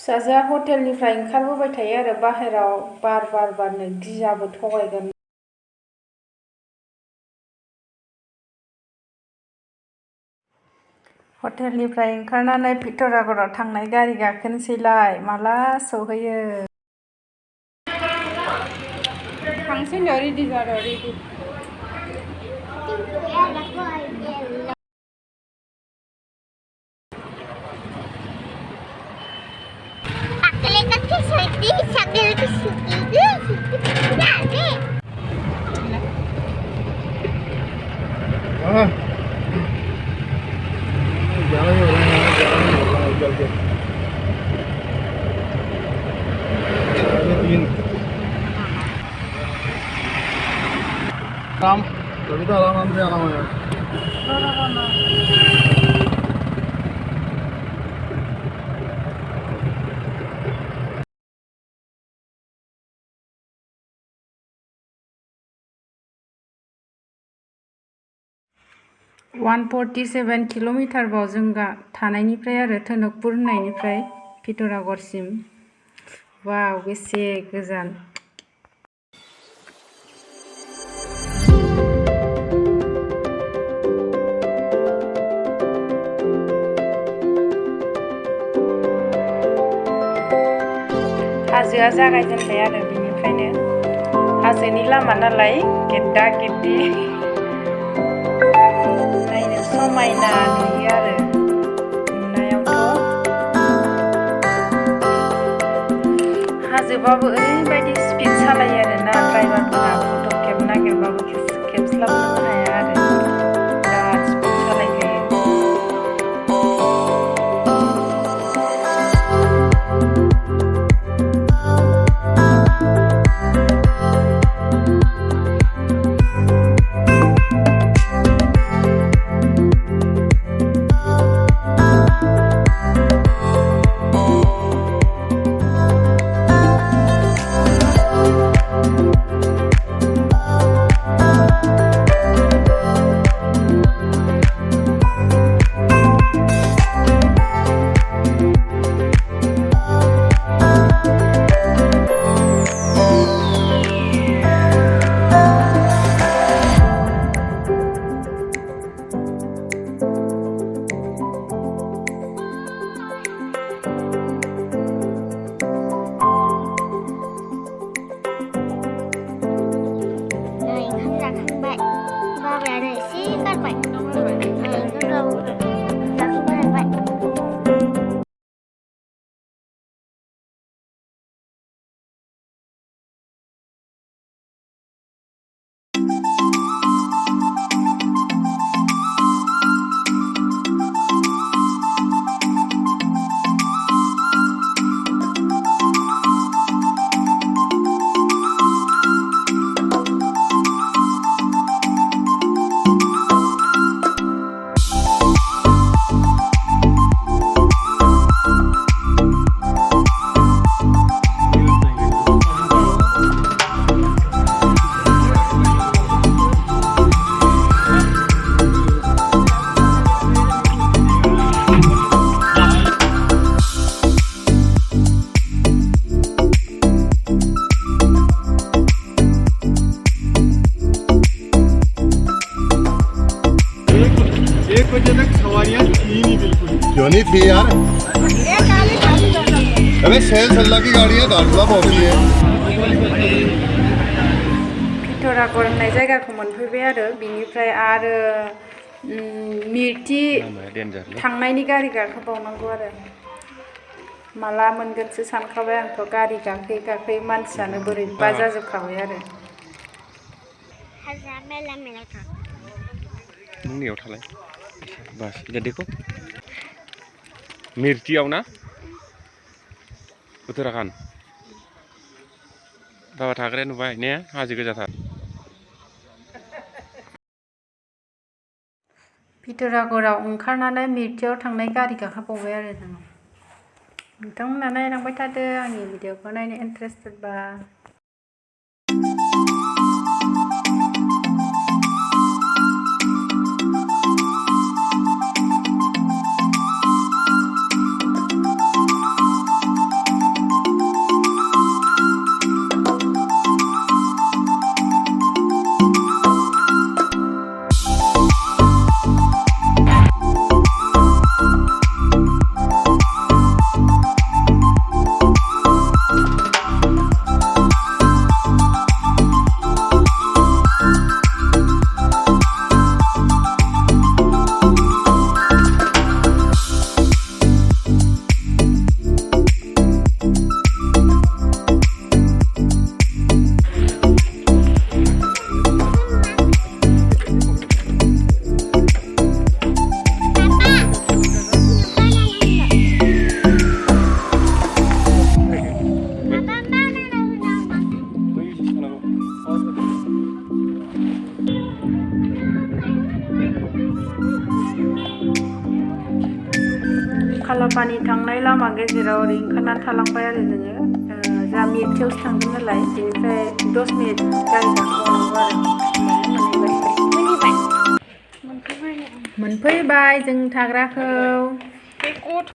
फिसाजोआ हटेलनिफ्राय ओंखारबोबाय थायो आरो बाहेराव बार बारनो गियाबो थगायगोन। हटेलनिफ्राय ओंखारनानै पितरागड़आव थांनाय गारि गाखोनोसैलाय माला सौहैयो। थांसै नो रेडि जादो रेडि। आराम तभी तो आराम से आराम है। 147 किल'मिटारबाव जों थानायनिफ्राय आरो टनकपुर होननायनिफ्राय पितरागड़सिम। वाव बेसे गोजान। हाजोआ जागायजेनबाय आरो बिनिफ्रायनो हाजोनि लामा नालाय गेद्दा गेद्दि नायनो समायना नुयो आरो नुनायावथ' हाजोबाबो ओरैबायदि स्पिड सालायो आरोना ड्राइभारफोरा फट' खेबनो नागिरबाबो खेबस्लाबनो हाया आरो बिराद स्पिड सालायखायो। क्यों नहीं थी यार? अबे सेल सल्ला की गाड़ी है दाखला बहुत है। पितरागड़ होननाय जायगाखौ मोनफैबाय आरो बिनिफ्राय आरो मिर्ति थांनायनि गारि गाखोबावनांगौ आरो माला मोनगोनसो सानखाबाय आंथ' गारि गाखोयै गाखोयै मानसियानो बोरैबा जाजोबखाबाय आरो। मुंनियाव थालाय बस इधर देखो मिर्तियाव ना उत्तराखंड बाबा थाग्राया नुबाय ने हाजो गोजाथार। पितरागड़आव ओंखारनानै मिर्तियाव थांनाय गारि गाखोबावबाय आरो जों। नोंथांमोना नायलांबाय थादो आंनि भिडिअखौ नायनो इन्टारेस्टेडबा। गेजेराव ओरै ओंखारनानै थालांबाय आरो जोङो जा मिटयावसो थांदों नालाय बेनिफ्राय 10 मिनिट गारि गाखोबावनांगौ आरो मोनफैबाय जों थाग्राखौ